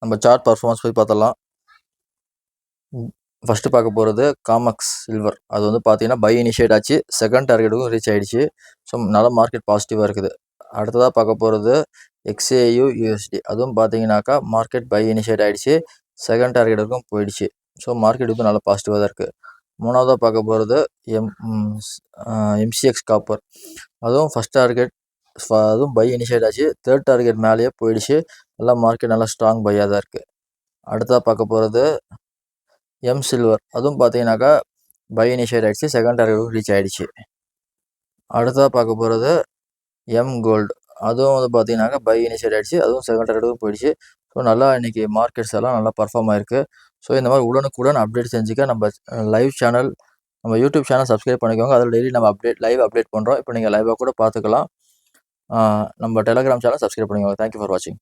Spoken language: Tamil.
நம்ம சார்ட் பர்ஃபார்மன்ஸ் போய் பார்த்தலாம். ஃபஸ்ட்டு பார்க்க போகிறது காமக்ஸ் சில்வர். அது வந்து பார்த்தீங்கன்னா பை இனிஷியேட் ஆச்சு, செகண்ட் டார்கெட்டுக்கும் ரீச் ஆகிடுச்சு. ஸோ நல்ல மார்க்கெட் பாசிட்டிவாக இருக்குது. அடுத்ததாக பார்க்க போகிறது XAU USD. அதுவும் பார்த்தீங்கன்னாக்கா மார்க்கெட் பை இனிஷியேட் ஆகிடுச்சு, செகண்ட் டார்கெட்டுக்கும் போயிடுச்சு. ஸோ மார்க்கெட் வந்து நல்லா பாசிட்டிவாக தான் இருக்குது. மூணாவதாக பார்க்க போகிறது MCX காப்பர். அதுவும் ஃபஸ்ட் டார்கெட் அதுவும் பை இனிஷியேட் ஆச்சு, தேர்ட் டார்கெட் மேலேயே போயிடுச்சு. நல்லா மார்க்கெட் நல்லா ஸ்ட்ராங் பையாக தான் இருக்குது. அடுத்ததாக பார்க்க போகிறது சில்வர். அதுவும் பார்த்தீங்கன்னாக்கா பை இனிஷியேட் ஆகிடுச்சு, செகண்ட் டார்கெட்டுக்கும் ரீச் ஆகிடுச்சு. அடுத்ததாக பார்க்க போகிறது கோல்டு. அதுவும் வந்து பார்த்தீங்கன்னாக்கா பை இனிஷியேட் ஆகிடுச்சு, அதுவும் செகண்ட் டார்கெட்டுக்கும் போயிடுச்சு. ஸோ நல்லா இன்றைக்கி மார்க்கெட்ஸ் எல்லாம் நல்லா பர்ஃபார்ம் ஆகிருக்கு. ஸோ இந்த மாதிரி உடனுக்குடன் அப்டேட் செஞ்சுக்க நம்ம லைவ் சேனல், நம்ம யூடியூப் சேனல் சப்ஸ்கிரைப் பண்ணிக்கோங்க. அதில் டெய்லி நம்ம லைவ் அப்டேட் பண்ணுறோம். இப்போ நீங்கள் லைவாக கூட பார்த்துக்கலாம். நம்ம டெலகிராம் சேனல் சப்ஸ்கிரைப் பண்ணிக்கோங்க. தேங்க்யூ ஃபார் வாட்சிங்.